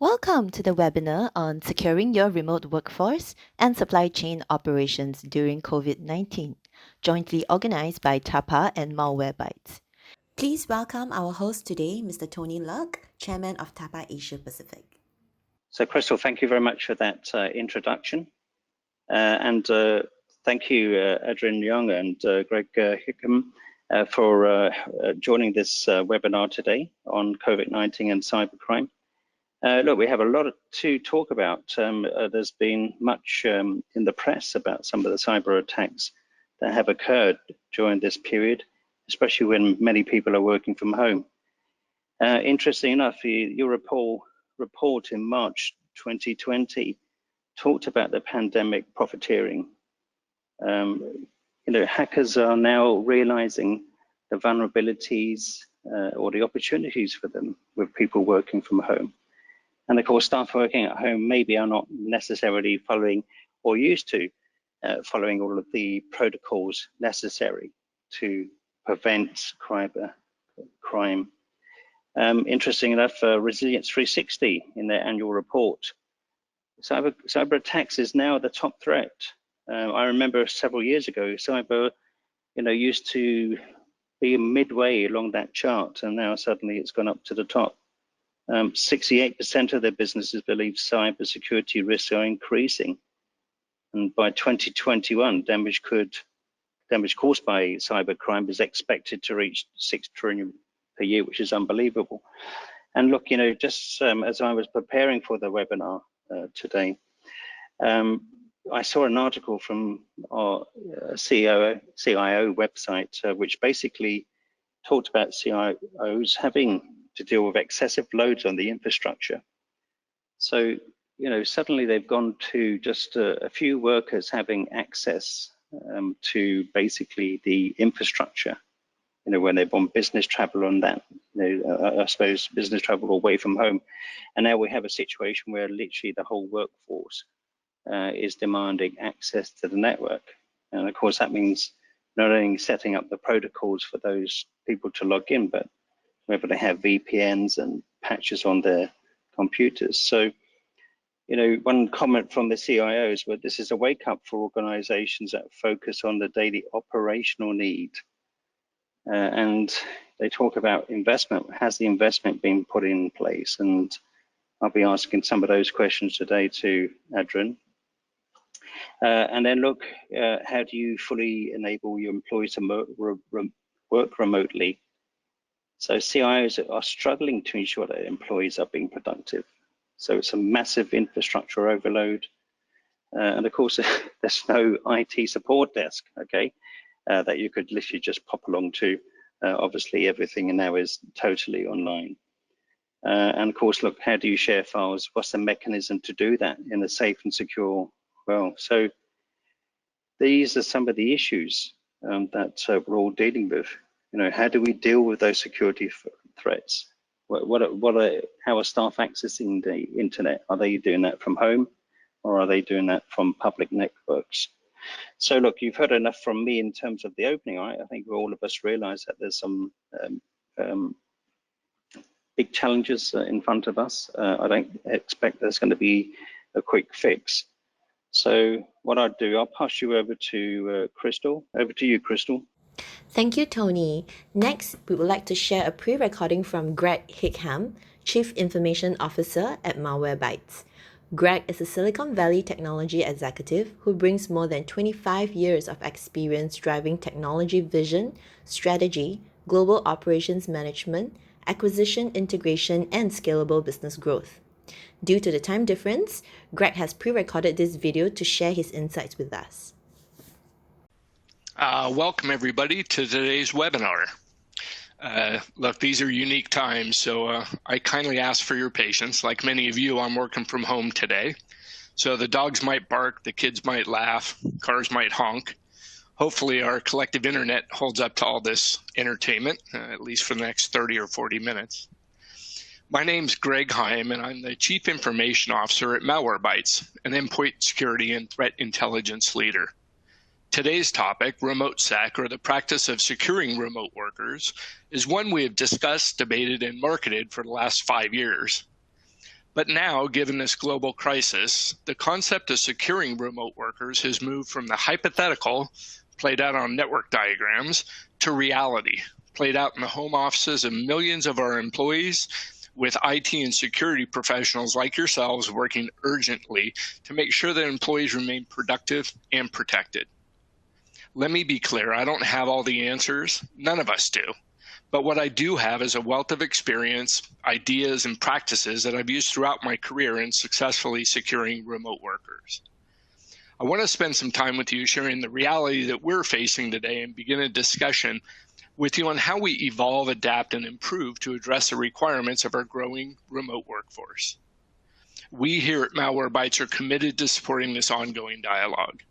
Welcome to the webinar on securing your remote workforce and supply chain operations during COVID-19, jointly organized by TAPA and Malwarebytes. Please welcome our host today, Mr. Tony Luck, Chairman of TAPA Asia Pacific. So, Crystal, thank you very much for that introduction. And thank you, Adrian Young and Greg Hickam, for joining this webinar today on COVID-19 and cybercrime. Look, we have a lot to talk about. There's been much in the press about some of the cyber attacks that have occurred during this period, especially when many people are working from home. Interesting enough, your report in March 2020 talked about the pandemic profiteering. Hackers are now realizing the vulnerabilities or the opportunities for them with people working from home. And of course, staff working at home maybe are not necessarily following or used to following all of the protocols necessary to prevent crime. Interesting enough, Resilience 360 in their annual report, cyber attacks is now the top threat. I remember several years ago, cyber, used to be midway along that chart, and now suddenly it's gone up to the top. 68% of their businesses believe cybersecurity risks are increasing, and by 2021, damage caused by cybercrime is expected to reach 6 trillion per year, which is unbelievable. And look, just as I was preparing for the webinar today, I saw an article from our CIO website, which basically talked about CIOs having to deal with excessive loads on the infrastructure. So, suddenly they've gone to just a few workers having access to basically the infrastructure, when they've on business travel on that, I suppose business travel away from home. And now we have a situation where literally the whole workforce is demanding access to the network. And of course, that means not only setting up the protocols for those people to log in, but whether they have VPNs and patches on their computers. So, one comment from the CIOs, but this is a wake up for organizations that focus on the daily operational need. And they talk about investment. Has the investment been put in place? And I'll be asking some of those questions today to Adrian. And then look, how do you fully enable your employees to work remotely? So CIOs are struggling to ensure that employees are being productive. So it's a massive infrastructure overload. And of course, there's no IT support desk, okay, that you could literally just pop along to. Obviously, everything now is totally online. And of course, look, how do you share files? What's the mechanism to do that in a safe and secure way? So these are some of the issues that we're all dealing with. How do we deal with those security threats? How are staff accessing the internet? Are they doing that from home, or are they doing that from public networks? So look, you've heard enough from me in terms of the opening, right? I think all of us realize that there's some big challenges in front of us. I don't expect there's going to be a quick fix. So what I'll do, I'll pass you over to Crystal. Over to you, Crystal. Thank you, Tony. Next, we would like to share a pre-recording from Greg Hickam, Chief Information Officer at Malwarebytes. Greg is a Silicon Valley technology executive who brings more than 25 years of experience driving technology vision, strategy, global operations management, acquisition integration, and scalable business growth. Due to the time difference, Greg has pre-recorded this video to share his insights with us. Welcome everybody to today's webinar. Look, these are unique times, so I kindly ask for your patience. Like many of you, I'm working from home today. So the dogs might bark, the kids might laugh, cars might honk. Hopefully our collective internet holds up to all this entertainment, at least for the next 30 or 40 minutes. My name's Greg Heim, and I'm the Chief Information Officer at Malwarebytes, an endpoint security and threat intelligence leader. Today's topic, remote sec, or the practice of securing remote workers, is one we have discussed, debated, and marketed for the last 5 years. But now, given this global crisis, the concept of securing remote workers has moved from the hypothetical, played out on network diagrams, to reality, played out in the home offices of millions of our employees, with IT and security professionals like yourselves working urgently to make sure that employees remain productive and protected. Let me be clear, I don't have all the answers. None of us do. But what I do have is a wealth of experience, ideas, and practices that I've used throughout my career in successfully securing remote workers. I want to spend some time with you sharing the reality that we're facing today and begin a discussion with you on how we evolve, adapt, and improve to address the requirements of our growing remote workforce. We here at Malwarebytes are committed to supporting this ongoing dialogue.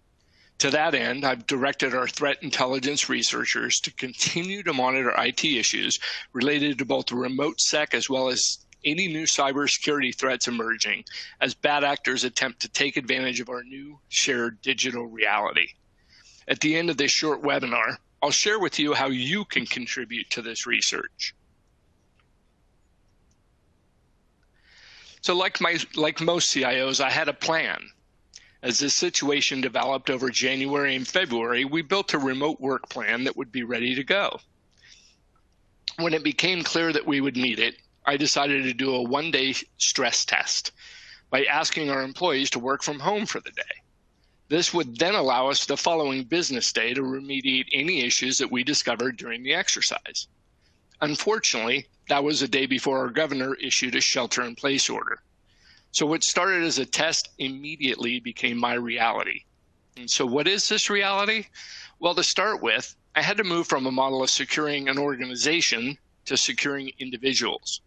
To that end, I've directed our threat intelligence researchers to continue to monitor IT issues related to both the remote sec as well as any new cybersecurity threats emerging as bad actors attempt to take advantage of our new shared digital reality. At the end of this short webinar, I'll share with you how you can contribute to this research. So like most CIOs, I had a plan. As this situation developed over January and February, we built a remote work plan that would be ready to go. When it became clear that we would need it, I decided to do a one-day stress test by asking our employees to work from home for the day. This would then allow us the following business day to remediate any issues that we discovered during the exercise. Unfortunately, that was the day before our governor issued a shelter-in-place order. So what started as a test immediately became my reality. And so what is this reality? Well, to start with, I had to move from a model of securing an organization to securing individuals.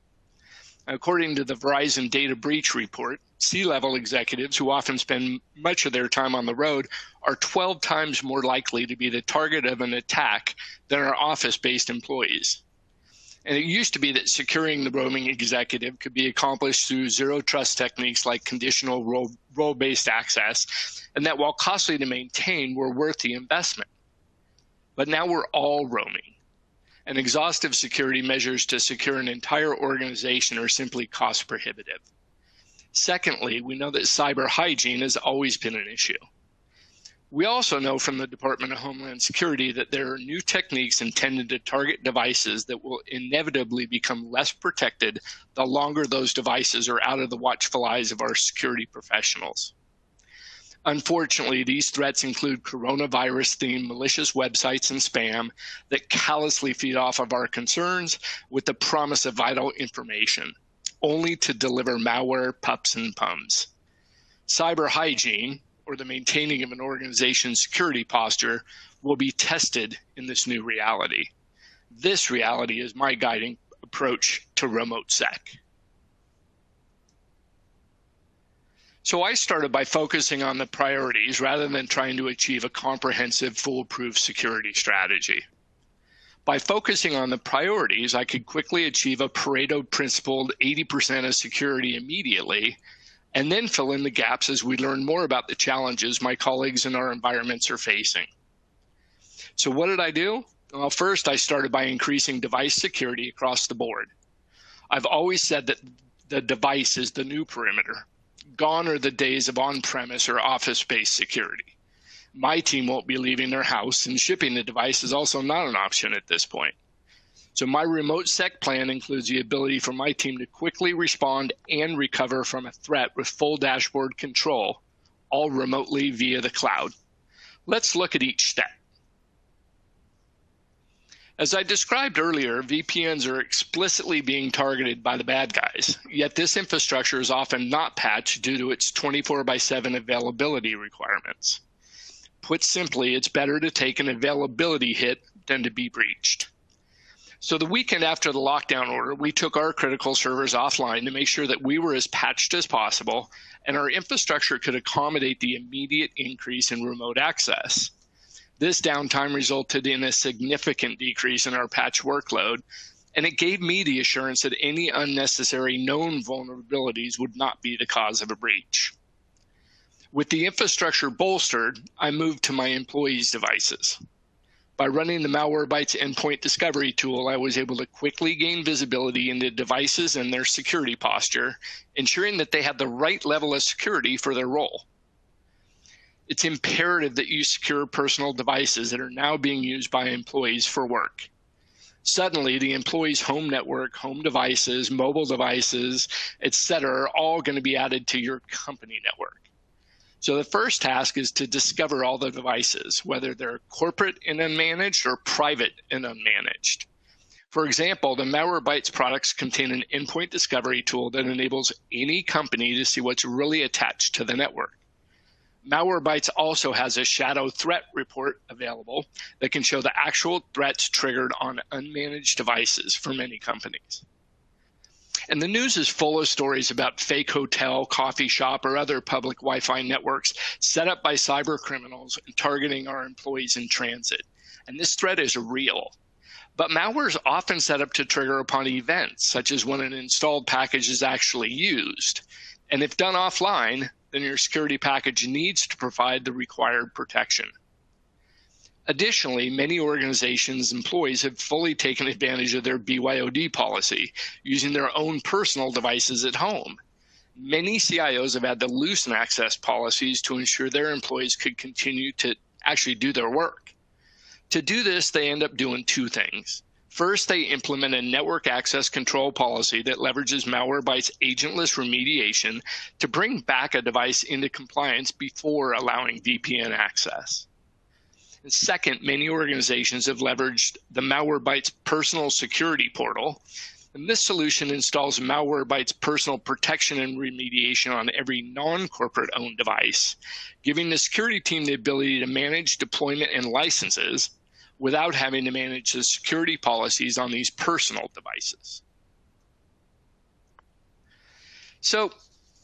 According to the Verizon Data Breach Report, C-level executives who often spend much of their time on the road are 12 times more likely to be the target of an attack than our office-based employees. And it used to be that securing the roaming executive could be accomplished through zero trust techniques like conditional role-based access, and that while costly to maintain, were worth the investment. But now we're all roaming, and exhaustive security measures to secure an entire organization are simply cost prohibitive. Secondly, we know that cyber hygiene has always been an issue. We also know from the Department of Homeland Security that there are new techniques intended to target devices that will inevitably become less protected the longer those devices are out of the watchful eyes of our security professionals. Unfortunately, these threats include coronavirus-themed malicious websites and spam that callously feed off of our concerns with the promise of vital information, only to deliver malware pups and pums. Cyber hygiene, or the maintaining of an organization's security posture, will be tested in this new reality. This reality is my guiding approach to remote sec. So I started by focusing on the priorities rather than trying to achieve a comprehensive, foolproof security strategy. By focusing on the priorities, I could quickly achieve a Pareto principled 80% of security immediately, and then fill in the gaps as we learn more about the challenges my colleagues in our environments are facing. So what did I do? Well, first I started by increasing device security across the board. I've always said that the device is the new perimeter. Gone are the days of on-premise or office-based security. My team won't be leaving their house, and shipping the device is also not an option at this point. So my remote sec plan includes the ability for my team to quickly respond and recover from a threat with full dashboard control, all remotely via the cloud. Let's look at each step. As I described earlier, VPNs are explicitly being targeted by the bad guys, yet this infrastructure is often not patched due to its 24/7 availability requirements. Put simply, it's better to take an availability hit than to be breached. So the weekend after the lockdown order, we took our critical servers offline to make sure that we were as patched as possible and our infrastructure could accommodate the immediate increase in remote access. This downtime resulted in a significant decrease in our patch workload, and it gave me the assurance that any unnecessary known vulnerabilities would not be the cause of a breach. With the infrastructure bolstered, I moved to my employees' devices. By running the Malwarebytes endpoint discovery tool, I was able to quickly gain visibility into devices and their security posture, ensuring that they had the right level of security for their role. It's imperative that you secure personal devices that are now being used by employees for work. Suddenly, the employee's home network, home devices, mobile devices, etc., are all going to be added to your company network. So the first task is to discover all the devices, whether they're corporate and unmanaged or private and unmanaged. For example, the Malwarebytes products contain an endpoint discovery tool that enables any company to see what's really attached to the network. Malwarebytes also has a shadow threat report available that can show the actual threats triggered on unmanaged devices for many companies. And the news is full of stories about fake hotel, coffee shop, or other public Wi-Fi networks set up by cyber criminals targeting our employees in transit. And this threat is real. But malware is often set up to trigger upon events, such as when an installed package is actually used. And if done offline, then your security package needs to provide the required protection. Additionally, many organizations' employees have fully taken advantage of their BYOD policy, using their own personal devices at home. Many CIOs have had to loosen access policies to ensure their employees could continue to actually do their work. To do this, they end up doing two things. First, they implement a network access control policy that leverages Malwarebytes agentless remediation to bring back a device into compliance before allowing VPN access. And second, many organizations have leveraged the Malwarebytes personal security portal. And this solution installs Malwarebytes personal protection and remediation on every non-corporate owned device, giving the security team the ability to manage deployment and licenses without having to manage the security policies on these personal devices. So,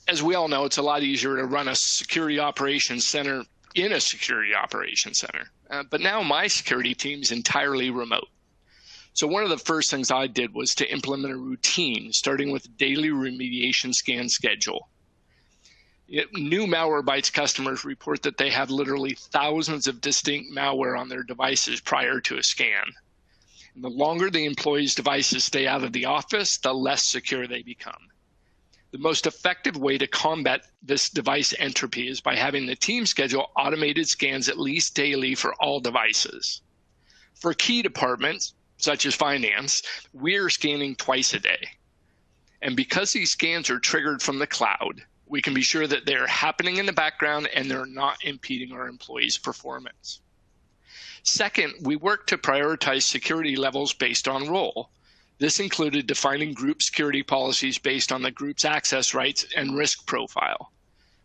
as we all know, it's a lot easier to run a security operations center in a security operations center. But now my security team is entirely remote. So one of the first things I did was to implement a routine, starting with a daily remediation scan schedule. New Malwarebytes customers report that they have literally thousands of distinct malware on their devices prior to a scan. And the longer the employees' devices stay out of the office, the less secure they become. The most effective way to combat this device entropy is by having the team schedule automated scans at least daily for all devices. For key departments, such as finance, we're scanning twice a day. And because these scans are triggered from the cloud, we can be sure that they're happening in the background and they're not impeding our employees' performance. Second, we work to prioritize security levels based on role. This included defining group security policies based on the group's access rights and risk profile.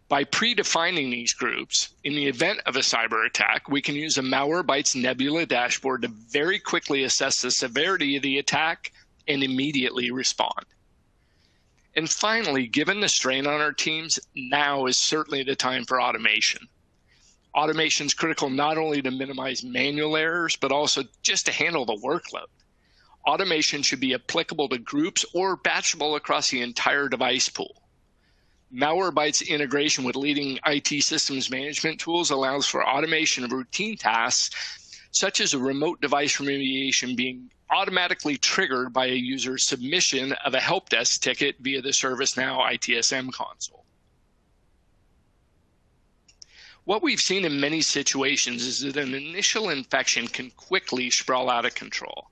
By predefining these groups, in the event of a cyber attack, we can use a Malwarebytes Nebula dashboard to very quickly assess the severity of the attack and immediately respond. And finally, given the strain on our teams, now is certainly the time for automation. Automation is critical not only to minimize manual errors, but also just to handle the workload. Automation should be applicable to groups or batchable across the entire device pool. Malwarebytes integration with leading IT systems management tools allows for automation of routine tasks, such as a remote device remediation being automatically triggered by a user's submission of a help desk ticket via the ServiceNow ITSM console. What we've seen in many situations is that an initial infection can quickly sprawl out of control.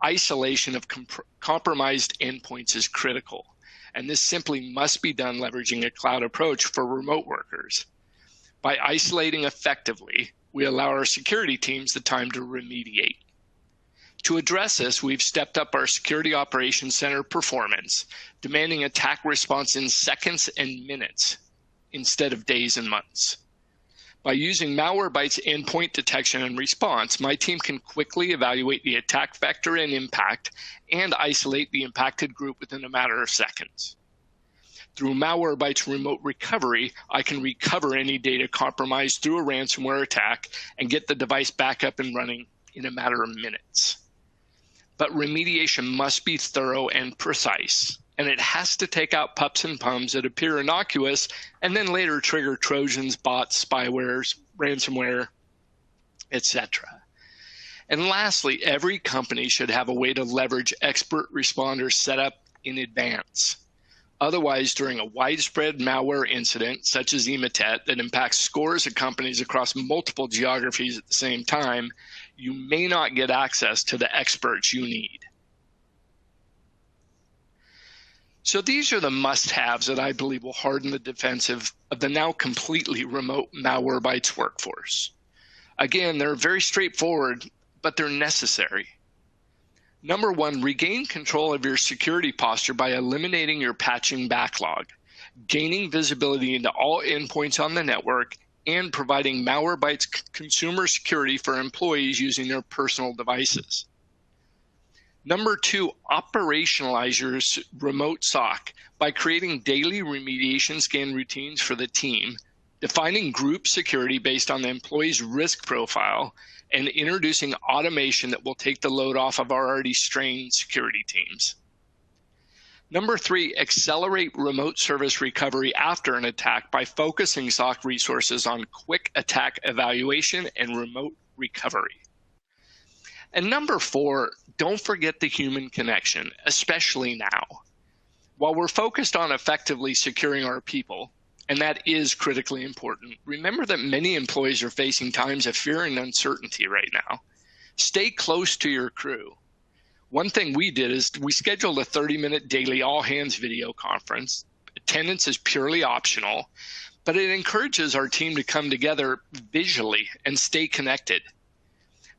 Isolation of compromised endpoints is critical, and this simply must be done leveraging a cloud approach for remote workers. By isolating effectively, we allow our security teams the time to remediate. To address this, we've stepped up our Security Operations Center performance, demanding attack response in seconds and minutes instead of days and months. By using Malwarebytes endpoint detection and response, my team can quickly evaluate the attack vector and impact and isolate the impacted group within a matter of seconds. Through Malwarebytes remote recovery, I can recover any data compromised through a ransomware attack and get the device back up and running in a matter of minutes. But remediation must be thorough and precise, and it has to take out pups and pums that appear innocuous and then later trigger Trojans, bots, spywares, ransomware, etc. And lastly, every company should have a way to leverage expert responders set up in advance. Otherwise, during a widespread malware incident, such as Emotet, that impacts scores of companies across multiple geographies at the same time, you may not get access to the experts you need. So these are the must-haves that I believe will harden the defensive of the now completely remote Malwarebytes workforce. Again, they're very straightforward, but they're necessary. Number one, regain control of your security posture by eliminating your patching backlog, gaining visibility into all endpoints on the network, and providing Malwarebytes consumer security for employees using their personal devices. Number two, operationalize your remote SOC by creating daily remediation scan routines for the team, defining group security based on the employee's risk profile, and introducing automation that will take the load off of our already strained security teams. Number three, accelerate remote service recovery after an attack by focusing SOC resources on quick attack evaluation and remote recovery. And number four, don't forget the human connection, especially now. While we're focused on effectively securing our people, and that is critically important, remember that many employees are facing times of fear and uncertainty right now. Stay close to your crew. One thing we did is we scheduled a 30-minute daily all-hands video conference. Attendance is purely optional, but it encourages our team to come together visually and stay connected.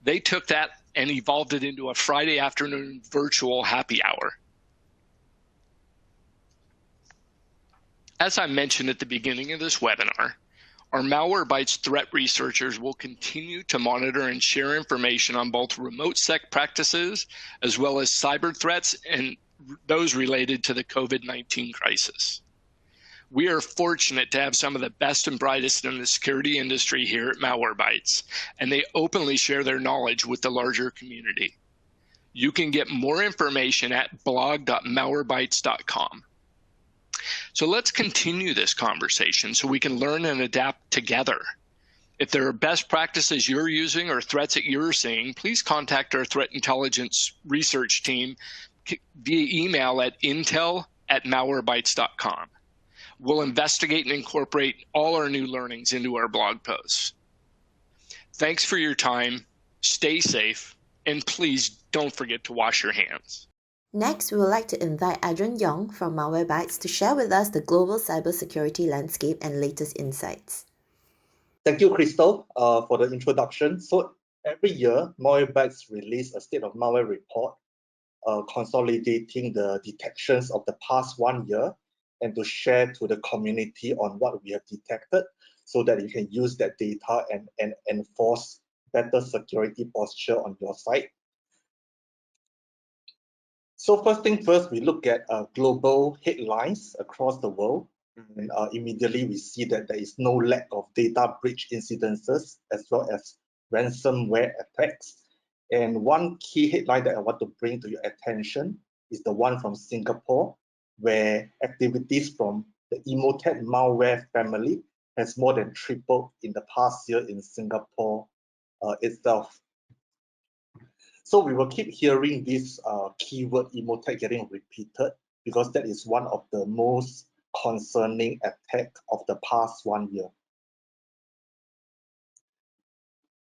They took that and evolved it into a Friday afternoon virtual happy hour. As I mentioned at the beginning of this webinar, our Malwarebytes threat researchers will continue to monitor and share information on both remote sec practices as well as cyber threats and those related to the COVID-19 crisis. We are fortunate to have some of the best and brightest in the security industry here at Malwarebytes, and they openly share their knowledge with the larger community. You can get more information at blog.malwarebytes.com. So let's continue this conversation so we can learn and adapt together. If there are best practices you're using or threats that you're seeing, please contact our threat intelligence research team via email at intel@malwarebytes.com. We'll investigate and incorporate all our new learnings into our blog posts. Thanks for your time, stay safe, and please don't forget to wash your hands. Next, we would like to invite Adrian Yong from Malwarebytes to share with us the global cybersecurity landscape and latest insights. Thank you, Crystal, for the introduction. So every year, Malwarebytes release a state of malware report, consolidating the detections of the past 1 year and to share to the community on what we have detected so that you can use that data and enforce better security posture on your site. So first thing first, we look at global headlines across the world. And immediately we see that there is no lack of data breach incidences as well as ransomware attacks. And one key headline that I want to bring to your attention is the one from Singapore, where activities from the Emotet malware family has more than tripled in the past year in Singapore itself. So we will keep hearing this keyword Emotet getting repeated because that is one of the most concerning attack of the past 1 year.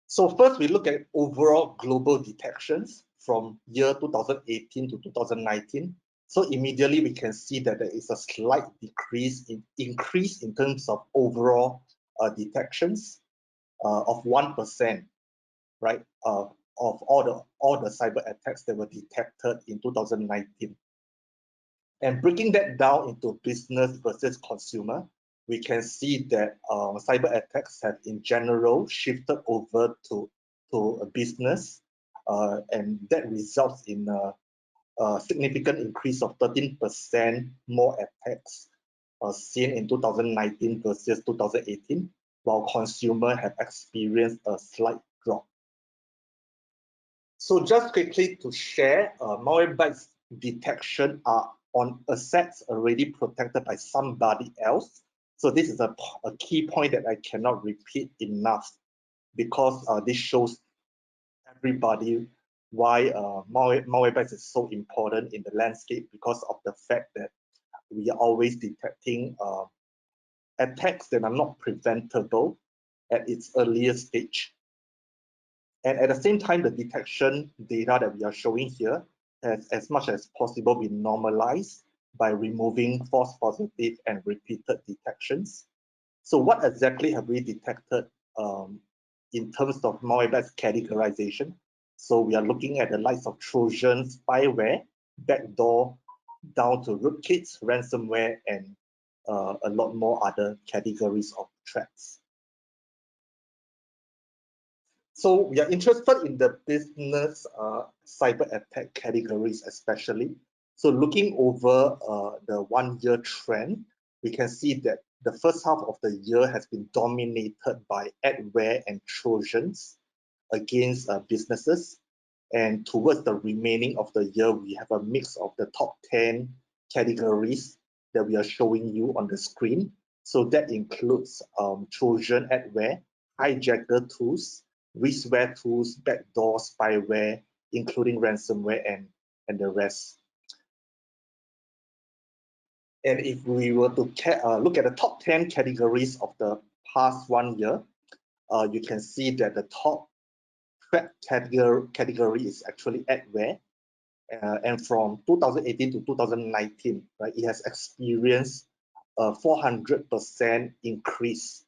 So first we look at overall global detections from year 2018 to 2019. So immediately we can see that there is a slight increase in terms of overall detections of 1%, right? Of all the cyber attacks that were detected in 2019. And breaking that down into business versus consumer, we can see that cyber attacks have in general shifted over to a business, and that results in a significant increase of 13% more attacks seen in 2019 versus 2018, while consumer have experienced a slight drop. So just quickly to share, Malwarebytes detection are on assets already protected by somebody else. So this is a key point that I cannot repeat enough because this shows everybody why Malwarebytes is so important in the landscape, because of the fact that we are always detecting attacks that are not preventable at its earliest stage. And at the same time, the detection data that we are showing here has, as much as possible, been normalized by removing false positive and repeated detections. So what exactly have we detected in terms of Malwarebytes categorization? So we are looking at the likes of Trojan, spyware, backdoor, down to rootkits, ransomware, and a lot more other categories of threats. So we are interested in the business cyber attack categories especially. So looking over the 1 year trend, we can see that the first half of the year has been dominated by adware and Trojans against businesses. And towards the remaining of the year, we have a mix of the top 10 categories that we are showing you on the screen. So that includes Trojan adware, hijacker tools, Riskware tools, backdoor, spyware, including ransomware and the rest. And if we were to look at the top 10 categories of the past 1 year, you can see that the top threat category is actually adware. And from 2018 to 2019, right, it has experienced a 400% increase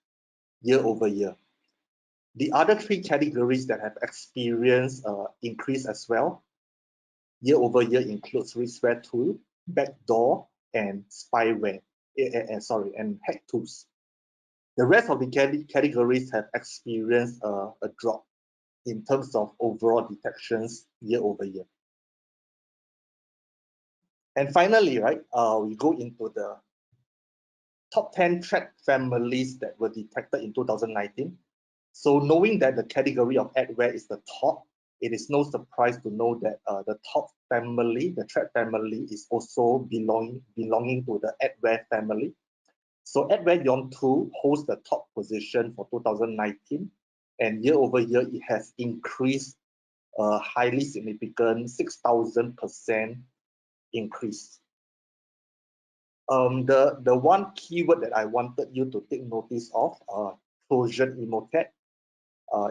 year over year. The other three categories that have experienced increase as well year over year includes Riskware tool, backdoor, and spyware, and hack tools. The rest of the categories have experienced a drop in terms of overall detections year over year. And finally, right, we go into the top 10 threat families that were detected in 2019. So knowing that the category of adware is the top, it is no surprise to know that the top family, the threat family, is also belonging to the adware family. So Adware Yon 2 holds the top position for 2019, and year over year it has increased a highly significant 6,000% increase. The one keyword that I wanted you to take notice of, Trojan Emotet,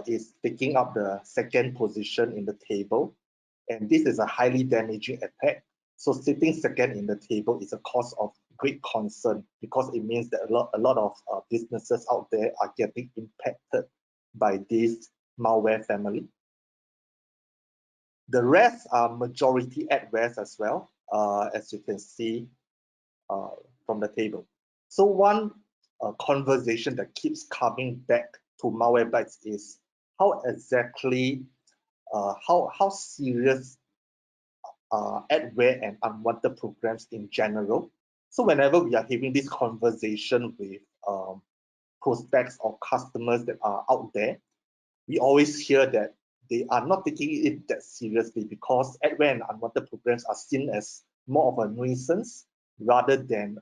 is taking up the second position in the table, and this is a highly damaging attack. So sitting second in the table is a cause of great concern, because it means that a lot of businesses out there are getting impacted by this malware family. The rest are majority adwares as well, as you can see from the table. So one conversation that keeps coming back to Malwarebytes is how exactly, how serious adware and unwanted programs in general. So whenever we are having this conversation with prospects or customers that are out there, we always hear that they are not taking it that seriously, because adware and unwanted programs are seen as more of a nuisance rather than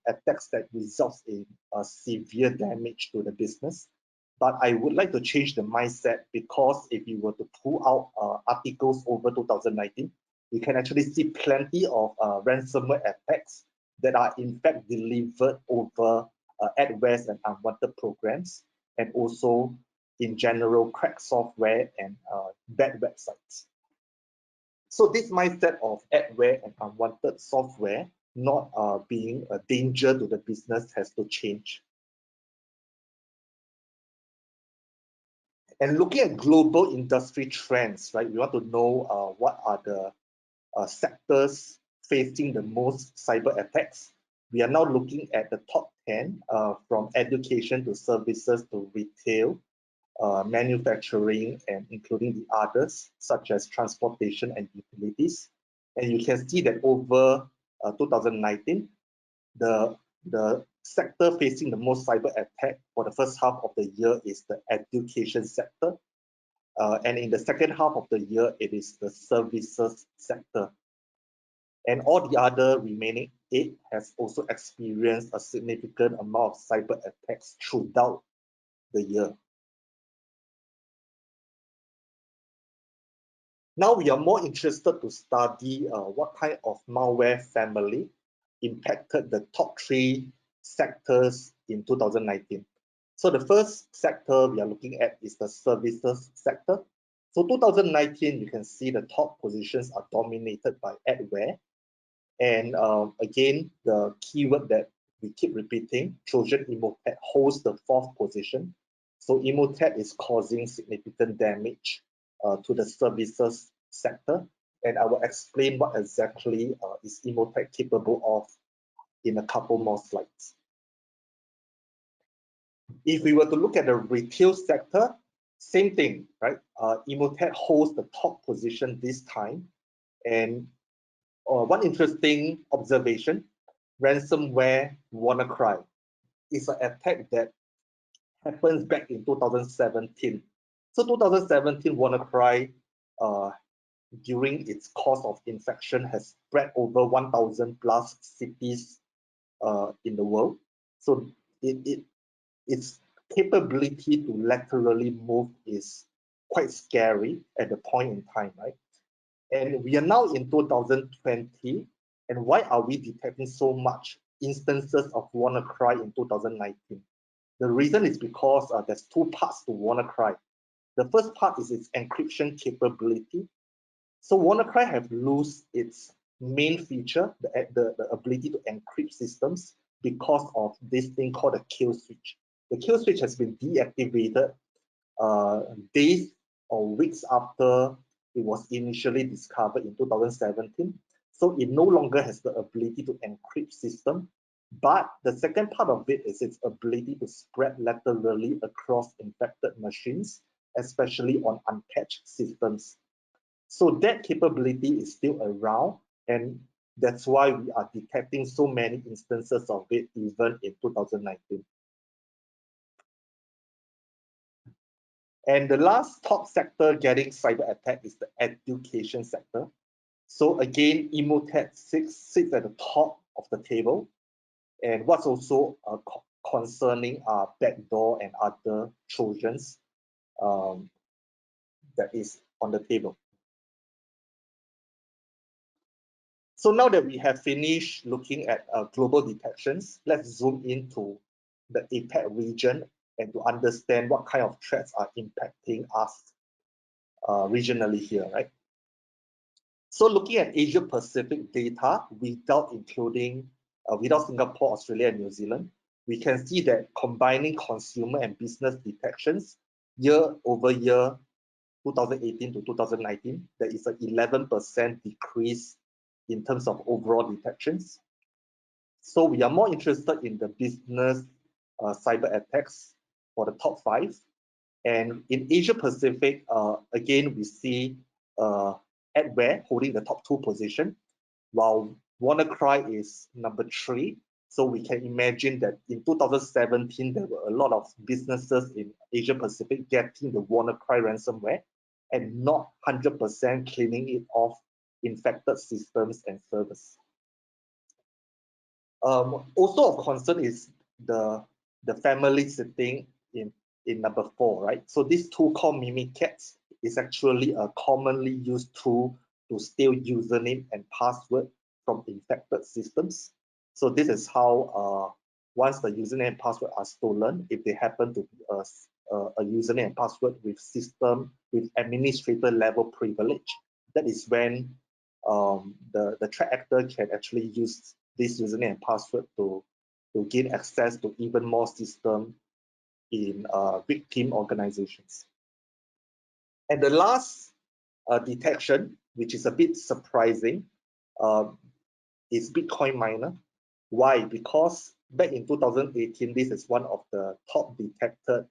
attacks that results in severe damage to the business. But I would like to change the mindset, because if you were to pull out articles over 2019, we can actually see plenty of ransomware attacks that are in fact delivered over adwares and unwanted programs, and also in general cracked software and bad websites. So this mindset of adware and unwanted software not being a danger to the business has to change. And looking at global industry trends, right, we want to know what are the sectors facing the most cyber attacks. We are now looking at the top 10 from education to services to retail, manufacturing, and including the others, such as transportation and utilities. And you can see that over 2019, the sector facing the most cyber attack for the first half of the year is the education sector. And in the second half of the year, it is the services sector. And all the other remaining 8 has also experienced a significant amount of cyber attacks throughout the year. Now we are more interested to study what kind of malware family impacted the top 3 sectors in 2019. So the first sector we are looking at is the services sector. So 2019, you can see the top positions are dominated by Adware. And again, the keyword that we keep repeating, Trojan Emotet holds the 4th position. So Emotet is causing significant damage to the services sector. And I will explain what exactly is Emotet capable of in a couple more slides. If we were to look at the retail sector, same thing, right? Emotet holds the top position this time. And one interesting observation, ransomware WannaCry is an attack that happens back in 2017. So 2017 WannaCry, during its course of infection, has spread over 1,000 plus cities in the world. So its capability to laterally move is quite scary at the point in time, right? And we are now in 2020, and why are we detecting so much instances of WannaCry in 2019? The reason is because there's 2 parts to WannaCry. The first part is its encryption capability. So WannaCry have lost its main feature, the ability to encrypt systems, because of this thing called a kill switch. The kill switch has been deactivated days or weeks after it was initially discovered in 2017. So it no longer has the ability to encrypt system. But the second part of it is its ability to spread laterally across infected machines, especially on unpatched systems. So that capability is still around, and that's why we are detecting so many instances of it even in 2019. And the last top sector getting cyber attack is the education sector. So again, Emotet sits at the top of the table. And what's also concerning are backdoor and other Trojans that is on the table. So now that we have finished looking at global detections, let's zoom into the APAC region and to understand what kind of threats are impacting us regionally here, right? So looking at Asia Pacific data without including, without Singapore, Australia, and New Zealand, we can see that combining consumer and business detections year over year, 2018 to 2019, there is an 11% decrease in terms of overall detections. So we are more interested in the business cyber attacks for the top 5. And in Asia Pacific, again, we see Adware holding the top 2 position, while WannaCry is number 3. So we can imagine that in 2017, there were a lot of businesses in Asia Pacific getting the WannaCry ransomware and not 100% cleaning it off infected systems and servers. Also of concern is the family sitting in number 4, right? So this tool called Mimikatz is actually a commonly used tool to steal username and password from infected systems. So this is how once the username and password are stolen, if they happen to be a username and password with administrator level privilege, that is when the threat actor can actually use this username and password to gain access to even more systems in victim organizations. And the last detection, which is a bit surprising, is Bitcoin miner. Why? Because back in 2018, this is one of the top detected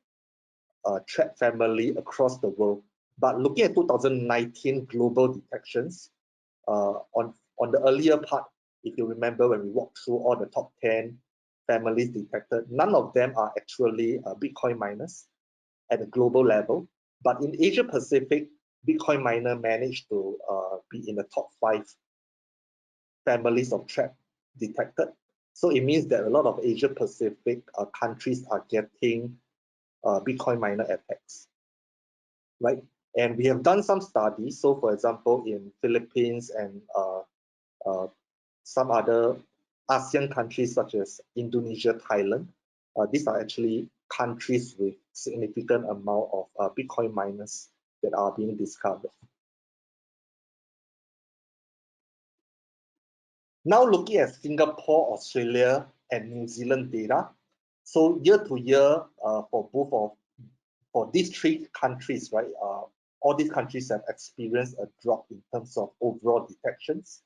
threat family across the world. But looking at 2019 global detections, on the earlier part, if you remember when we walked through all the top 10 families detected, none of them are actually Bitcoin miners at a global level. But in Asia Pacific, Bitcoin miner managed to be in the top 5 families of threat detected. So it means that a lot of Asia Pacific countries are getting Bitcoin miner attacks, right? And we have done some studies. So for example, in Philippines and some other ASEAN countries such as Indonesia, Thailand, these are actually countries with significant amount of Bitcoin miners that are being discovered. Now looking at Singapore, Australia, and New Zealand data. So year to year, for these three countries, right, all these countries have experienced a drop in terms of overall detections.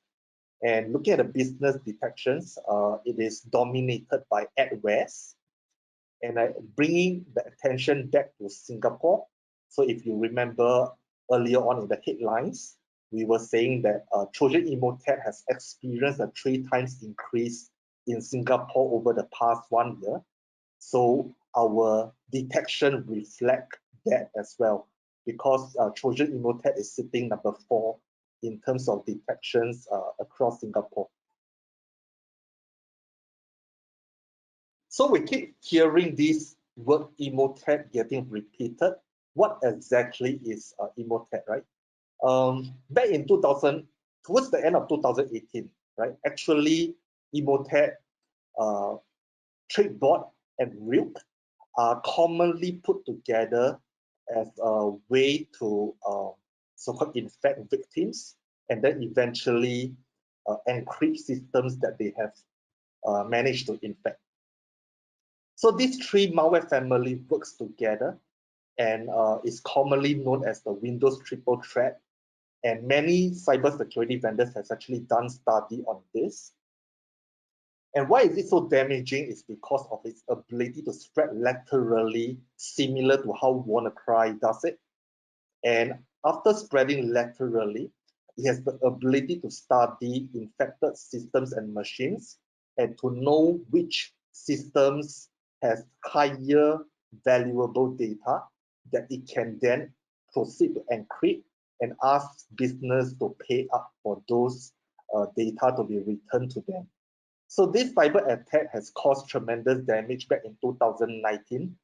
And looking at the business detections, it is dominated by adwares. And bringing the attention back to Singapore. So if you remember earlier on in the headlines, we were saying that Trojan Emotet has experienced a 3 times increase in Singapore over the past 1 year. So our detection reflect that as well, because Trojan Emotet is sitting number 4 in terms of detections across Singapore. So we keep hearing this word Emotet getting repeated. What exactly is Emotet, right? Back in 2000, towards the end of 2018, right? Actually, Emotet, Trickbot, and Ryuk are commonly put together as a way to so-called infect victims and then eventually encrypt systems that they have managed to infect. So these 3 malware family works together and is commonly known as the Windows triple threat. And many cybersecurity vendors has actually done study on this. And why is it so damaging is because of its ability to spread laterally, similar to how WannaCry does it. And after spreading laterally, it has the ability to study infected systems and machines and to know which systems has higher valuable data that it can then proceed to encrypt and ask business to pay up for those data to be returned to them. So this cyber attack has caused tremendous damage back in 2019,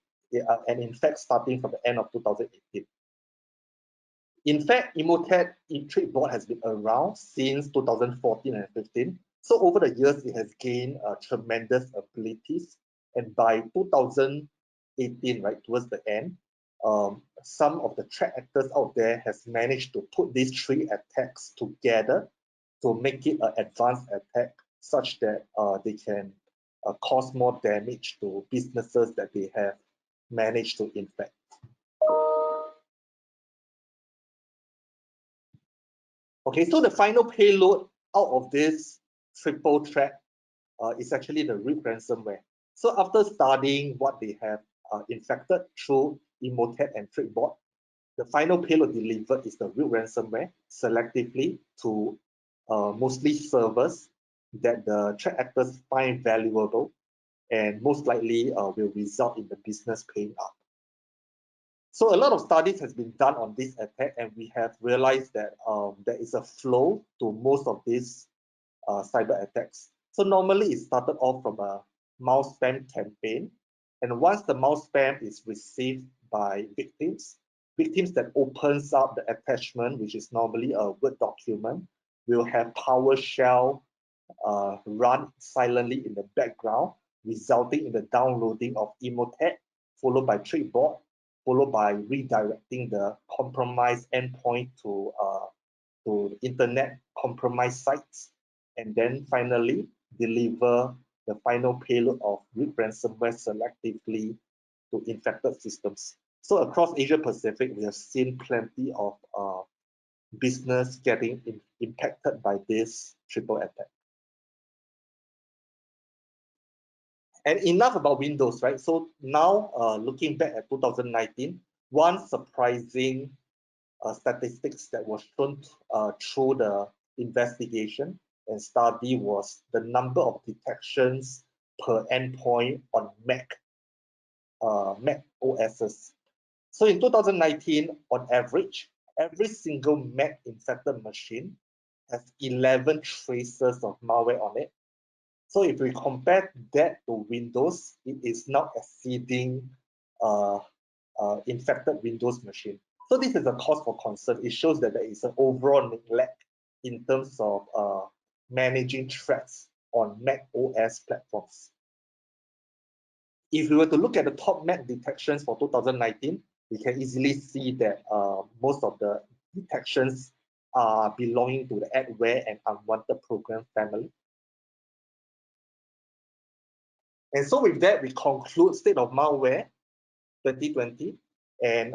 and in fact starting from the end of 2018. In fact, Emotet Trickbot has been around since 2014 and 15. So over the years, it has gained tremendous abilities. And by 2018, right, towards the end, some of the threat actors out there has managed to put these 3 attacks together to make it an advanced attack such that they can cause more damage to businesses that they have managed to infect. Okay, so the final payload out of this triple threat is actually the root ransomware. So after studying what they have infected through Emotet and Trickbot, the final payload delivered is the root ransomware selectively to mostly servers that the threat actors find valuable and most likely will result in the business paying up. So a lot of studies has been done on this attack, and we have realized that there is a flow to most of these cyber attacks. So normally it started off from a mouse spam campaign, and once the mouse spam is received by victims that opens up the attachment, which is normally a Word document, will have PowerShell run silently in the background, resulting in the downloading of Emotet, followed by Trickbot, followed by redirecting the compromised endpoint to internet compromised sites, and then finally deliver the final payload of root ransomware selectively to infected systems. So across Asia Pacific, we have seen plenty of business getting impacted by this triple attack. And enough about Windows, right? So now looking back at 2019, one surprising statistics that was shown through the investigation and study was the number of detections per endpoint on Mac OSs. So in 2019, on average, every single Mac infected machine has 11 traces of malware on it. So if we compare that to Windows, it is now exceeding infected Windows machine. So this is a cause for concern. It shows that there is an overall neglect in terms of managing threats on Mac OS platforms. If we were to look at the top Mac detections for 2019, we can easily see that most of the detections are belonging to the Adware and unwanted program family. And so with that, we conclude State of Malware 2020 and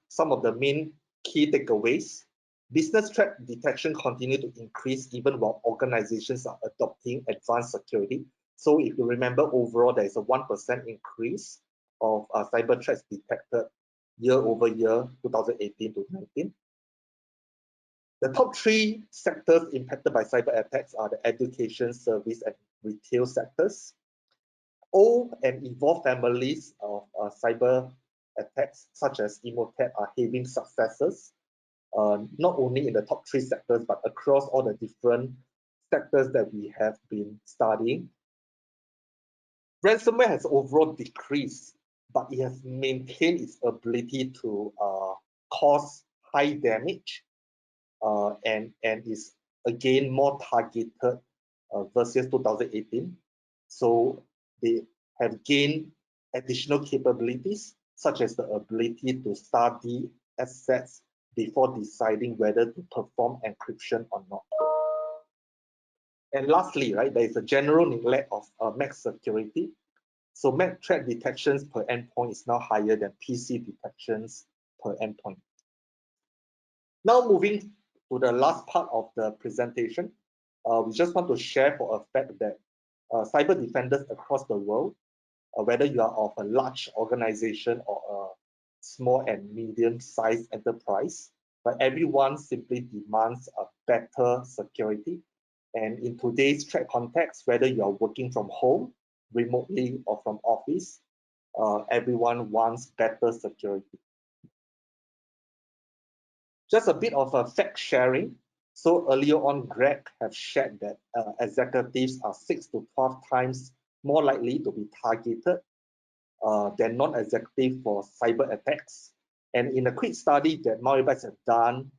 some of the main key takeaways. Business threat detection continue to increase even while organizations are adopting advanced security. So if you remember, overall, there is a 1% increase of cyber threats detected year over year, 2018 to 19. The top 3 sectors impacted by cyber attacks are the education, service, and retail sectors. Old and evolved families of cyber attacks, such as Emotet, are having successes, not only in the top 3 sectors, but across all the different sectors that we have been studying. Ransomware has overall decreased, but it has maintained its ability to cause high damage and is again more targeted versus 2018. So they have gained additional capabilities, such as the ability to study assets before deciding whether to perform encryption or not. And lastly, right, there is a general neglect of Mac security. So Mac threat detections per endpoint is now higher than PC detections per endpoint. Now moving to the last part of the presentation, we just want to share for a fact that cyber defenders across the world, whether you are of a large organization or a small and medium-sized enterprise, but everyone simply demands a better security. And in today's threat context, whether you are working from home, remotely, or from office, everyone wants better security. Just a bit of a fact sharing. So earlier on, Greg have shared that executives are 6 to 12 times more likely to be targeted than non-executive for cyber attacks. And in a quick study that Malwarebytes have done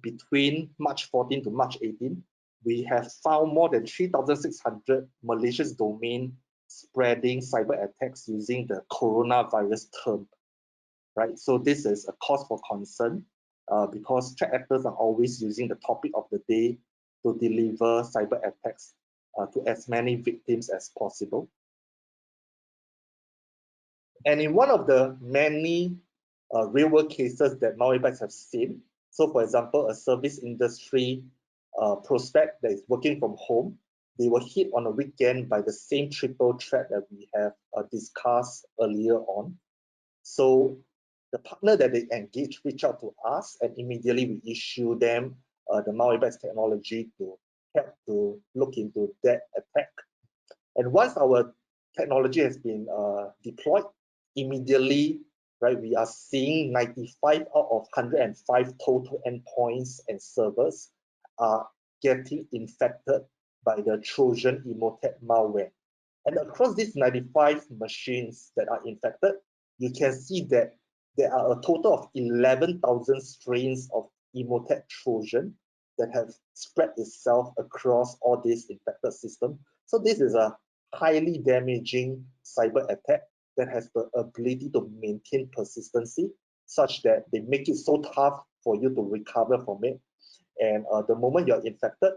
between March 14 to March 18, we have found more than 3,600 malicious domain spreading cyber attacks using the coronavirus term, right? So this is a cause for concern because threat actors are always using the topic of the day to deliver cyber attacks to as many victims as possible. And in one of the many real-world cases that Malwarebytes have seen, so for example, a service industry prospect that is working from home, they were hit on a weekend by the same triple threat that we have discussed earlier on. So the partner that they engage reach out to us, and immediately we issue them the Malwarebytes technology to help to look into that attack. And once our technology has been deployed, immediately, right, we are seeing 95 out of 105 total endpoints and servers are getting infected by the Trojan Emotet malware. And across these 95 machines that are infected, you can see that there are a total of 11,000 strains of Emotet Trojan that have spread itself across all these infected systems. So this is a highly damaging cyber attack that has the ability to maintain persistency such that they make it so tough for you to recover from it. And the moment you're infected,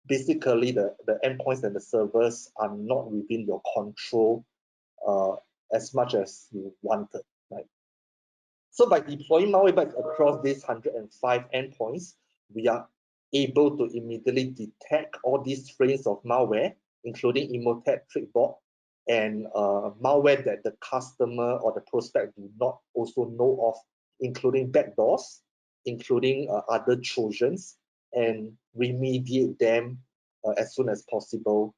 basically the endpoints and the servers are not within your control as much as you wanted, right? So by deploying Malwarebytes across these 105 endpoints, we are able to immediately detect all these strains of malware, including Emotet, Trickbot, and malware that the customer or the prospect do not also know of, including backdoors, including other Trojans, and remediate them as soon as possible,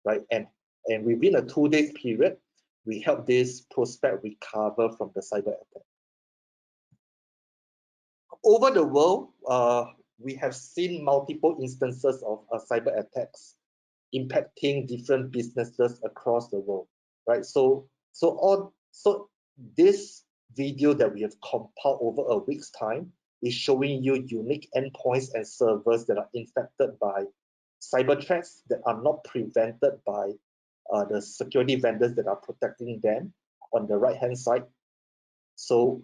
right? And within a 2-day period, we help this prospect recover from the cyber attack. Over the world, we have seen multiple instances of cyber attacks impacting different businesses across the world, right? So these video that we have compiled over a week's time is showing you unique endpoints and servers that are infected by cyber threats that are not prevented by the security vendors that are protecting them on the right-hand side. So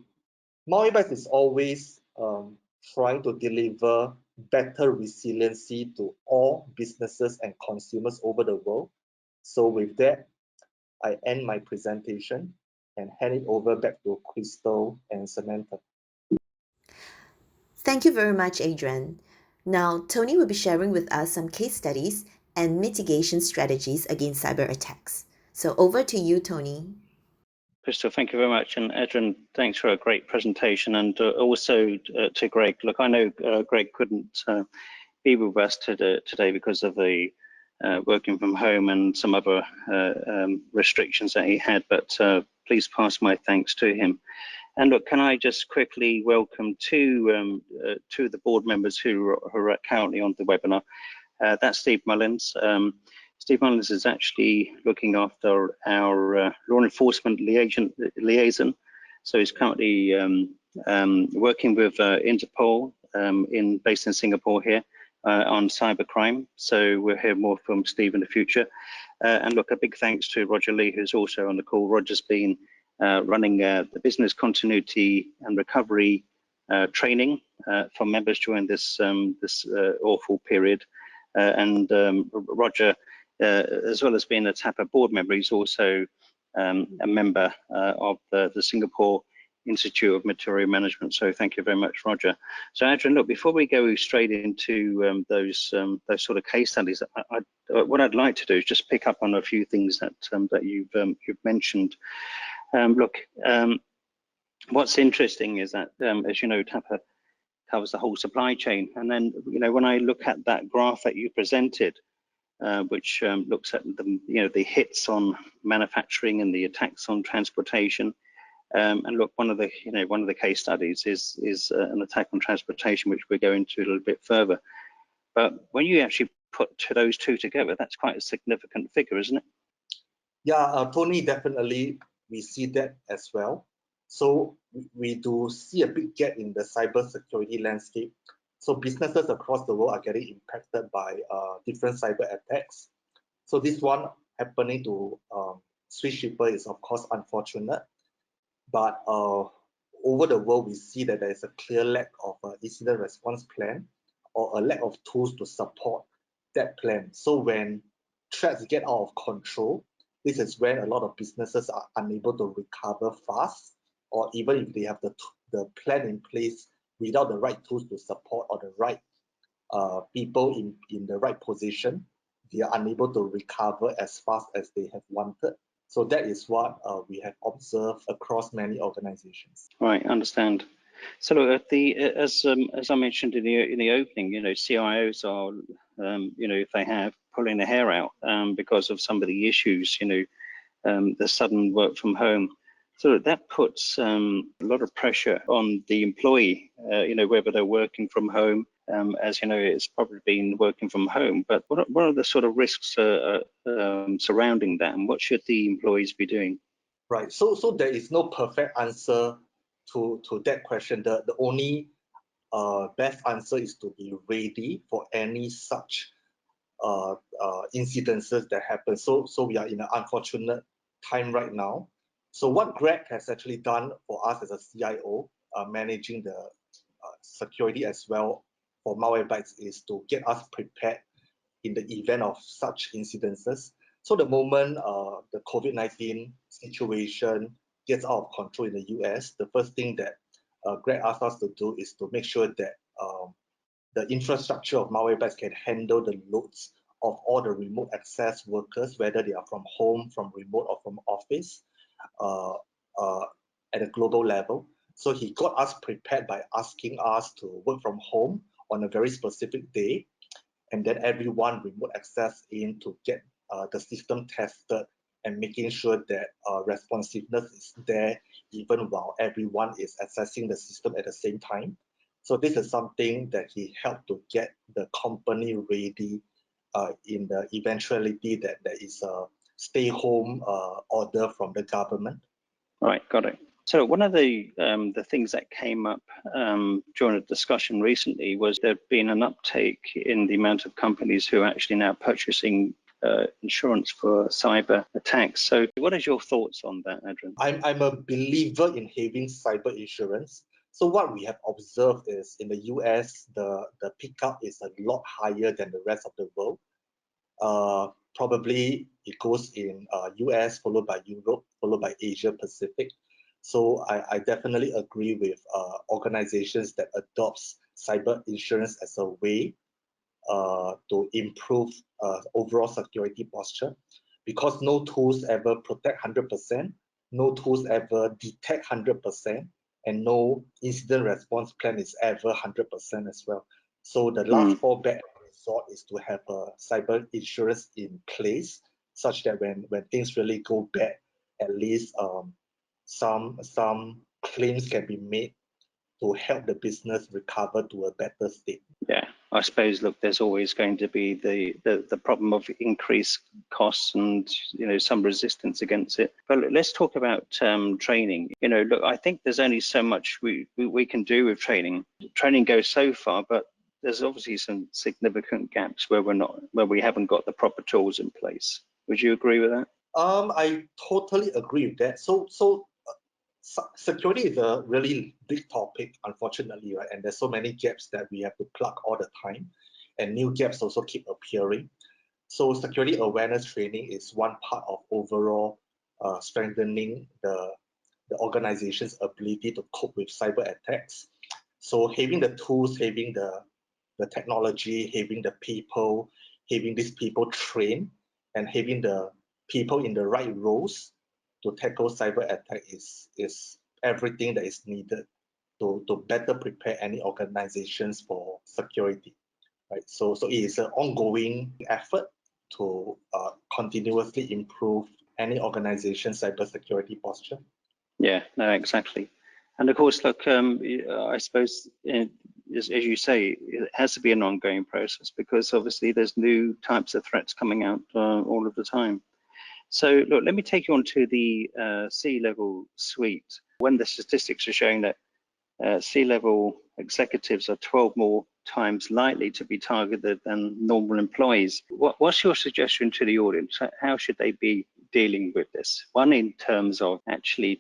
Malwarebytes is always trying to deliver better resiliency to all businesses and consumers over the world. So with that, I end my presentation and hand it over back to Crystal and Samantha. Thank you very much, Adrian. Now, Tony will be sharing with us some case studies and mitigation strategies against cyber attacks. So over to you, Tony. Crystal, thank you very much. And Adrian, thanks for a great presentation. And also to Greg. Look, I know Greg couldn't be with us today because of the working from home and some other restrictions that he had, but please pass my thanks to him. And look, can I just quickly welcome two of the board members who are currently on the webinar. That's Steve Mullins. Steve Mullins is actually looking after our law enforcement liaison. So he's currently working with Interpol based in Singapore here on cybercrime. So we'll hear more from Steve in the future. And look, a big thanks to Roger Lee, who's also on the call. Roger's been running the business continuity and recovery training for members during this awful period. And Roger, as well as being a TAPA board member, he's also a member of the Singapore Institute of Material Management. So thank you very much, Roger. So Adrian, look, before we go straight into those sort of case studies, what I'd like to do is just pick up on a few things that you've mentioned. Look, what's interesting is that, as you know, TAPA covers the whole supply chain. And then, you know, when I look at that graph that you presented, which looks at the hits on manufacturing and the attacks on transportation. And look, one of the case studies is an attack on transportation, which we'll go into a little bit further. But when you actually put those two together, that's quite a significant figure, isn't it? Yeah, Tony, definitely we see that as well. So we do see a big gap in the cybersecurity landscape. So businesses across the world are getting impacted by different cyber attacks. So this one happening to Swiss shipper is of course unfortunate, but over the world we see that there is a clear lack of incident response plan or a lack of tools to support that plan. So when threats get out of control, this is when a lot of businesses are unable to recover fast, or even if they have the plan in place without the right tools to support or the right people in the right position, they are unable to recover as fast as they have wanted. So that is what we have observed across many organizations. Right, understand. So look, as I mentioned in the opening, you know, CIOs are, you know, if they have pulling their hair out because of some of the issues, you know, the sudden work from home. So that puts a lot of pressure on the employee, you know, whether they're working from home. As you know, it's probably been working from home, but what are the sort of risks surrounding that, and what should the employees be doing? Right, so there is no perfect answer to that question. The only best answer is to be ready for any such incidences that happen. So we are in an unfortunate time right now. So what Greg has actually done for us as a CIO, managing the security as well for Malwarebytes, is to get us prepared in the event of such incidences. So the moment the COVID-19 situation gets out of control in the US, the first thing that Greg asked us to do is to make sure that the infrastructure of Malwarebytes can handle the loads of all the remote access workers, whether they are from home, from remote, or from office, at a global level. So he got us prepared by asking us to work from home on a very specific day, and then everyone remote access in to get the system tested and making sure that responsiveness is there even while everyone is accessing the system at the same time. So this is something that he helped to get the company ready in the eventuality that there is a stay home order from the government. Right, got it. So one of the things that came up during a discussion recently was there'd been an uptake in the amount of companies who are actually now purchasing insurance for cyber attacks. So what is your thoughts on that, Adrian? I'm a believer in having cyber insurance. So what we have observed is in the US, the pickup is a lot higher than the rest of the world. Probably it goes in US, followed by Europe, followed by Asia Pacific. So I definitely agree with organizations that adopts cyber insurance as a way to improve overall security posture, because no tools ever protect 100%, no tools ever detect 100%, and no incident response plan is ever 100% as well. So the last fallback resort is to have a cyber insurance in place, such that when things really go bad, at least some claims can be made to help the business recover to a better state. Yeah, I suppose, look, there's always going to be the problem of increased costs and, some resistance against it. But let's talk about training. Look, I think there's only so much we can do with training. Training goes so far, but there's obviously some significant gaps where we haven't got the proper tools in place. Would you agree with that? I totally agree with that. So security is a really big topic, unfortunately, right? And there's so many gaps that we have to plug all the time, and new gaps also keep appearing. So security awareness training is one part of overall strengthening the organization's ability to cope with cyber attacks. So having the tools, having the technology, having the people, having these people trained, and having the people in the right roles to tackle cyber attack is everything that is needed to better prepare any organizations for security, right? So it is an ongoing effort to continuously improve any organization's cybersecurity posture. Yeah, no, exactly. And of course, look, I suppose, as you say, it has to be an ongoing process, because obviously there's new types of threats coming out all of the time. So look, let me take you on to the C-level suite. When the statistics are showing that C-level executives are 12 more times likely to be targeted than normal employees. What's your suggestion to the audience? How should they be dealing with this? One, in terms of actually,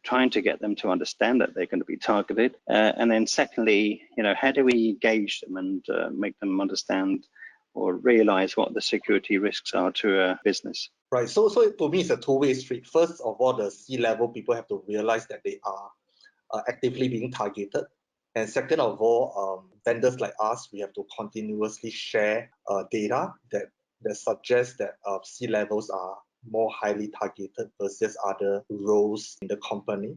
trying to get them to understand that they're going to be targeted, and then secondly, how do we engage them and make them understand or realize what the security risks are to a business? Right. So for me, it's a two-way street. First of all, the C-level people have to realize that they are actively being targeted. And second of all, vendors like us, we have to continuously share data that suggests that C-levels are more highly targeted versus other roles in the company.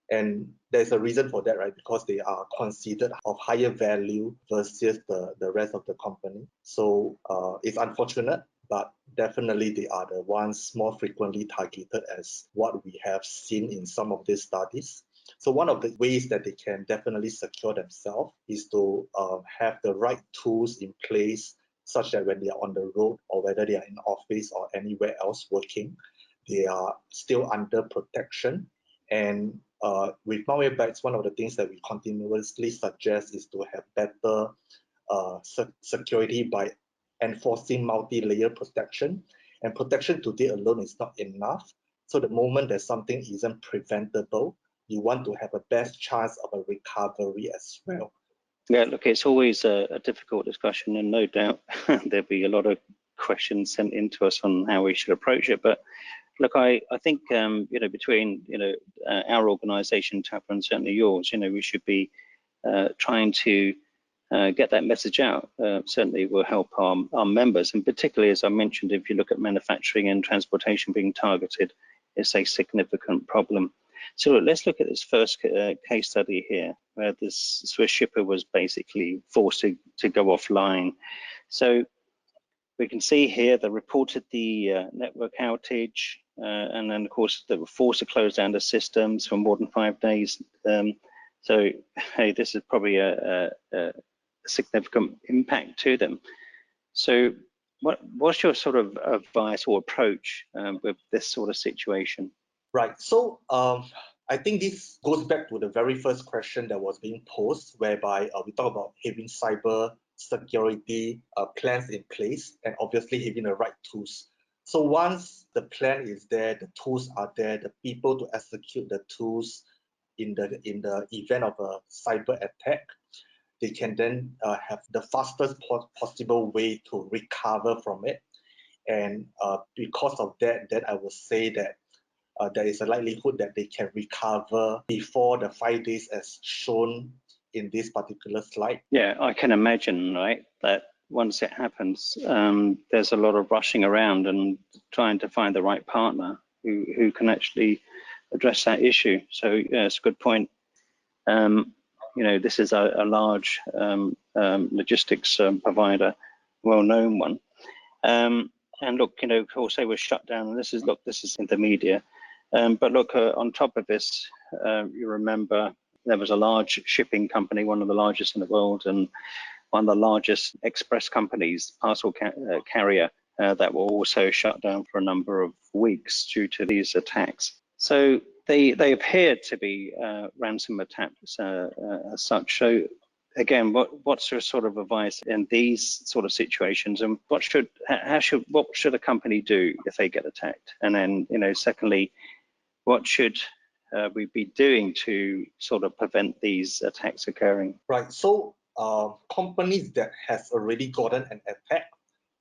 And there's a reason for that, right? Because they are considered of higher value versus the rest of the company. So it's unfortunate, but definitely they are the ones more frequently targeted, as what we have seen in some of these studies. So one of the ways that they can definitely secure themselves is to have the right tools in place, such that when they are on the road, or whether they are in office or anywhere else working, they are still under protection. And with Malwarebytes, one of the things that we continuously suggest is to have better security by enforcing multi-layer protection. And protection today alone is not enough. So the moment that something isn't preventable, you want to have a best chance of a recovery as well. Yeah, look, it's always a difficult discussion, and no doubt there'll be a lot of questions sent in to us on how we should approach it. But look, I think between our organisation, TAPA, and certainly yours, we should be trying to get that message out. Certainly will help our members, and particularly, as I mentioned, if you look at manufacturing and transportation being targeted, it's a significant problem. So let's look at this first case study here, where this Swiss shipper was basically forced to go offline. So we can see here they reported the network outage, and then of course they were forced to close down the systems for more than 5 days. So hey, this is probably a significant impact to them. So what's your sort of advice or approach with this sort of situation? Right. So I think this goes back to the very first question that was being posed, whereby we talk about having cyber security plans in place and obviously having the right tools. So once the plan is there, the tools are there, the people to execute the tools in the event of a cyber attack, they can then have the fastest possible way to recover from it. And because of that, then I would say that there is a likelihood that they can recover before the 5 days as shown in this particular slide. Yeah, I can imagine, right, that once it happens, there's a lot of rushing around and trying to find the right partner who can actually address that issue. So yeah, it's a good point. You know, this is a large logistics provider, well-known one. And look, you know, of course they were shut down, and this is in the media. But look, on top of this, you remember there was a large shipping company, one of the largest in the world, and one of the largest express companies, parcel carrier, that were also shut down for a number of weeks due to these attacks. So they appeared to be ransom attacks as such. So again, what's your sort of advice in these sort of situations, and what should a company do if they get attacked? And then, you know, secondly, what should we be doing to sort of prevent these attacks occurring? Right. So companies that has already gotten an attack,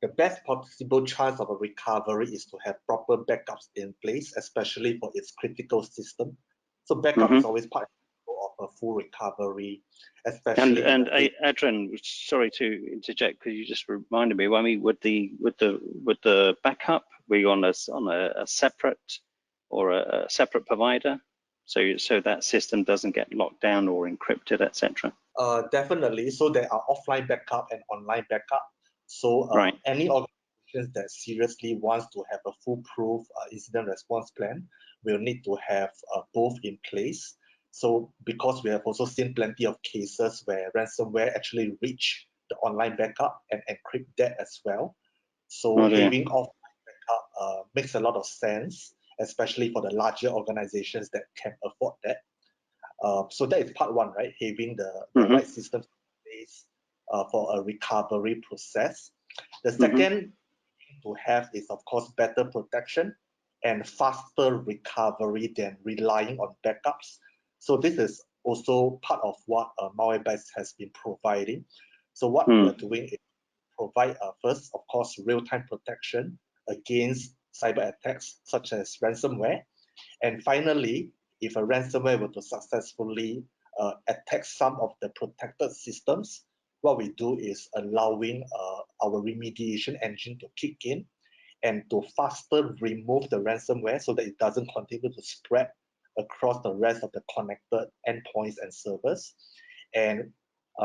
the best possible chance of a recovery is to have proper backups in place, especially for its critical system. So backup is always part of a full recovery, especially. And Adrian, sorry to interject, because you just reminded me. I mean, would the backup be on a separate or a separate provider, so that system doesn't get locked down or encrypted, etc.? Definitely. So there are offline backup and online backup. So any organizations that seriously wants to have a foolproof incident response plan will need to have both in place. So because we have also seen plenty of cases where ransomware actually reach the online backup and encrypt that as well. So having offline backup makes a lot of sense, especially for the larger organizations that can afford that. So that is part one, right? Having the right systems in place for a recovery process. The second thing to have is, of course, better protection and faster recovery than relying on backups. So this is also part of what Malwarebytes has been providing. So what we are doing is provide first, of course, real-time protection against cyber attacks such as ransomware. And finally, if a ransomware were to successfully attack some of the protected systems, what we do is allowing our remediation engine to kick in and to faster remove the ransomware so that it doesn't continue to spread across the rest of the connected endpoints and servers, and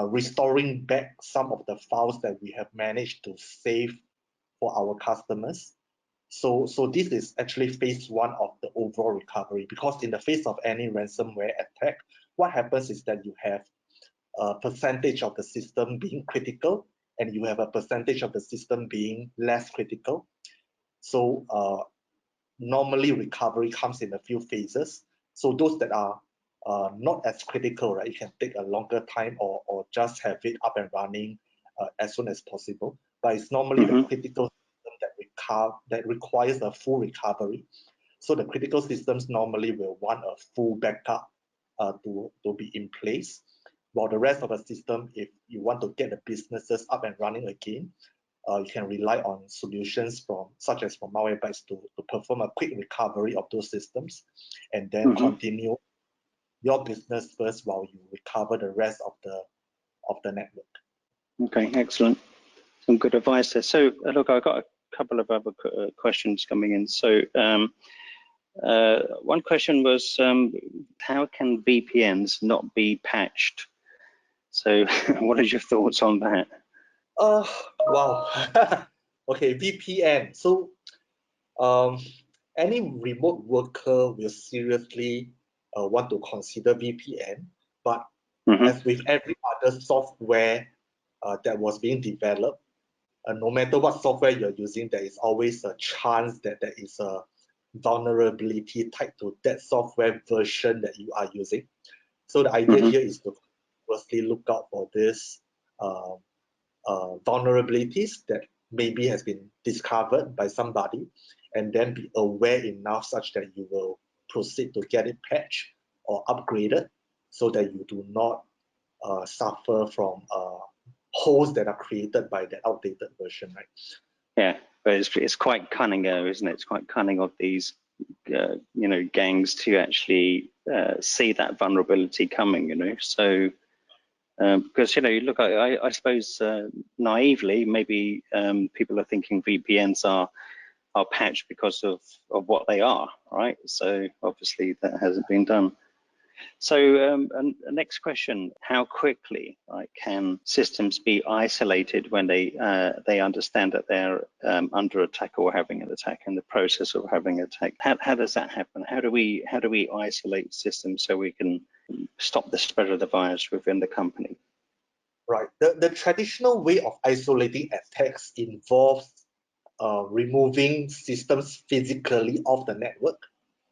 restoring back some of the files that we have managed to save for our customers. So this is actually phase one of the overall recovery, because in the face of any ransomware attack, what happens is that you have a percentage of the system being critical and you have a percentage of the system being less critical. So normally recovery comes in a few phases. So those that are not as critical, right, you can take a longer time or just have it up and running as soon as possible. But it's normally the critical that requires a full recovery. So the critical systems normally will want a full backup to be in place, while the rest of the system, if you want to get the businesses up and running again, you can rely on solutions such as from Malwarebytes to perform a quick recovery of those systems, and then continue your business first while you recover the rest of the network. Okay, excellent. Some good advice there. So look, I've got a couple of other questions coming in. So one question was, how can VPNs not be patched? So what are your thoughts on that? Wow. Okay, VPN. So any remote worker will seriously want to consider VPN, but as with every other software that was being developed, no matter what software you're using, there is always a chance that there is a vulnerability tied to that software version that you are using. So the idea here is to firstly look out for this vulnerabilities that maybe has been discovered by somebody, and then be aware enough such that you will proceed to get it patched or upgraded so that you do not suffer from holes that are created by the outdated version, right? Yeah, but it's quite cunning, isn't it? It's quite cunning of these, gangs to actually see that vulnerability coming, So, because look, I suppose naively, maybe people are thinking VPNs are patched because of what they are, right? So obviously that hasn't been done. So next question: how quickly can systems be isolated when they understand that they're under attack or having an attack, in the process of having an attack? How does that happen? How do we isolate systems so we can stop the spread of the virus within the company? Right. The traditional way of isolating attacks involves removing systems physically off the network.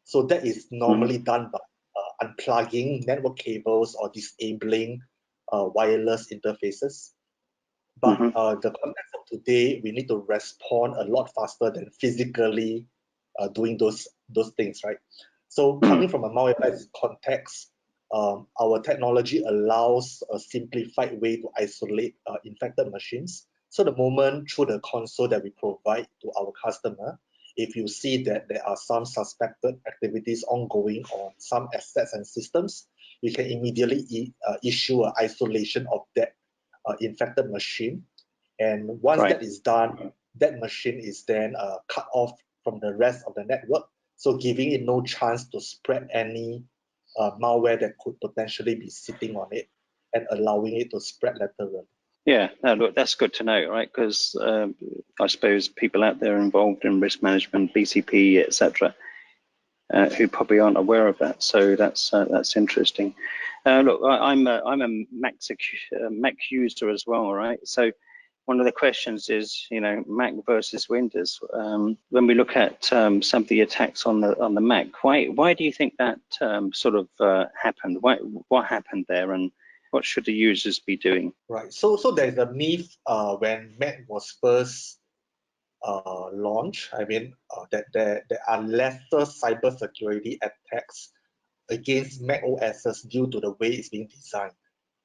So that is normally done by unplugging network cables or disabling wireless interfaces. But the context of today, we need to respond a lot faster than physically doing those things, right? So coming from a Malwarebytes context, our technology allows a simplified way to isolate infected machines. So the moment through the console that we provide to our customer, if you see that there are some suspected activities ongoing on some assets and systems, we can immediately issue an isolation of that infected machine. And once that is done, that machine is then cut off from the rest of the network, so giving it no chance to spread any malware that could potentially be sitting on it and allowing it to spread laterally. Yeah, no, look, that's good to know, right? Because I suppose people out there involved in risk management, BCP, etc., who probably aren't aware of that. So that's interesting. Look, I'm a Mac user as well, right? So one of the questions is, Mac versus Windows. When we look at some of the attacks on the Mac, why do you think that sort of happened? What happened there, and what should the users be doing? Right. So there's a myth when Mac was first launched. I mean, that there are lesser cybersecurity attacks against Mac OSs due to the way it's being designed.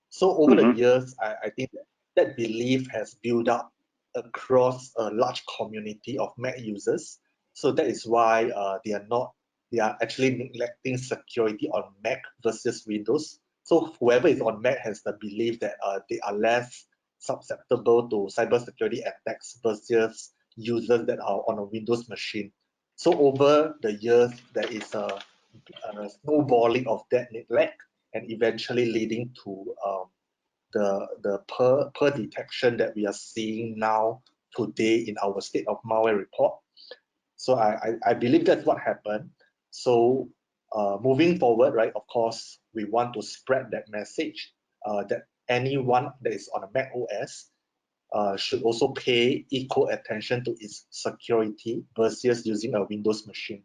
So over the years, I think that belief has built up across a large community of Mac users. So that is why they are actually neglecting security on Mac versus Windows. So whoever is on Mac has the belief that they are less susceptible to cybersecurity attacks versus users that are on a Windows machine. So over the years, there is a snowballing of that neglect, and eventually leading to the per detection that we are seeing now today in our state of malware report. So I believe that's what happened. So moving forward, right, of course, we want to spread that message that anyone that is on a Mac OS should also pay equal attention to its security versus using a Windows machine.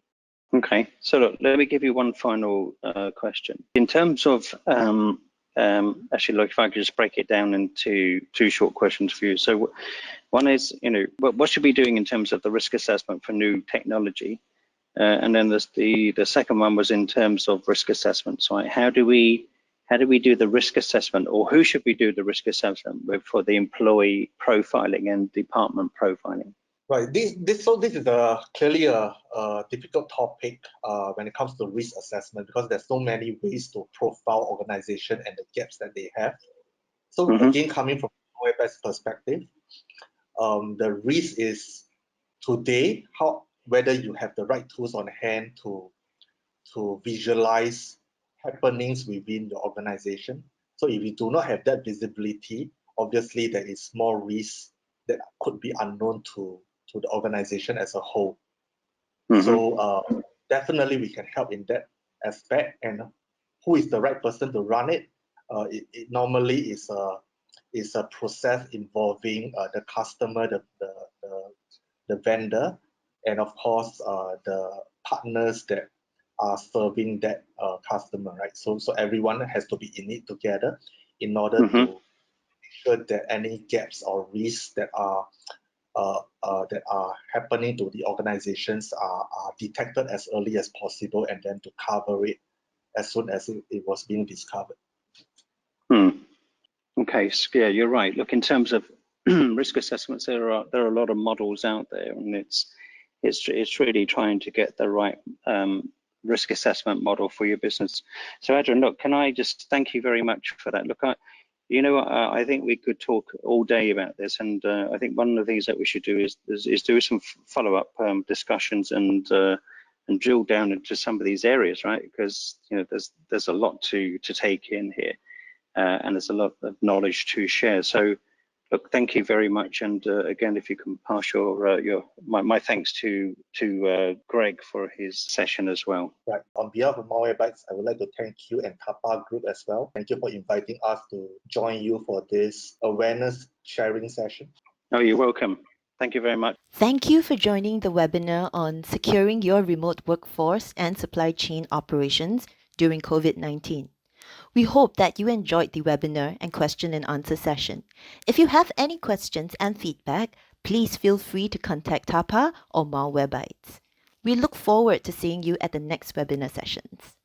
Okay, so look, let me give you one final question. In terms of, actually, look, if I could just break it down into two short questions for you. So one is, what should we be doing in terms of the risk assessment for new technology? And then the second one was in terms of risk assessment. So how do we do the risk assessment, or who should we do the risk assessment with for the employee profiling and department profiling? Right. This is clearly a difficult topic when it comes to risk assessment, because there's so many ways to profile organization and the gaps that they have. So again, coming from Malwarebytes perspective, the risk is today whether you have the right tools on hand to visualize happenings within your organization. So if you do not have that visibility, obviously there is more risk that could be unknown to the organization as a whole. So definitely we can help in that aspect. And who is the right person to run it? It normally is a process involving the customer, the vendor, and of course the partners that are serving that customer, right? So everyone has to be in it together in order to make sure that any gaps or risks that are happening to the organizations are detected as early as possible, and then to cover it as soon as it was being discovered. Okay, so yeah, you're right. Look, in terms of risk assessments, there are a lot of models out there, and it's really trying to get the right risk assessment model for your business. So Adrian, look, can I just thank you very much for that? Look, I think we could talk all day about this, and I think one of the things that we should do is do some follow-up discussions and drill down into some of these areas, right? Because there's a lot to take in here, and there's a lot of knowledge to share. So, look, thank you very much, and again, if you can pass my thanks to Greg for his session as well. Right. On behalf of Malwarebytes, I would like to thank you and TAPA Group as well. Thank you for inviting us to join you for this awareness sharing session. Oh, you're welcome. Thank you very much. Thank you for joining the webinar on securing your remote workforce and supply chain operations during COVID-19. We hope that you enjoyed the webinar and question and answer session. If you have any questions and feedback, please feel free to contact TAPA or Malwarebytes. We look forward to seeing you at the next webinar sessions.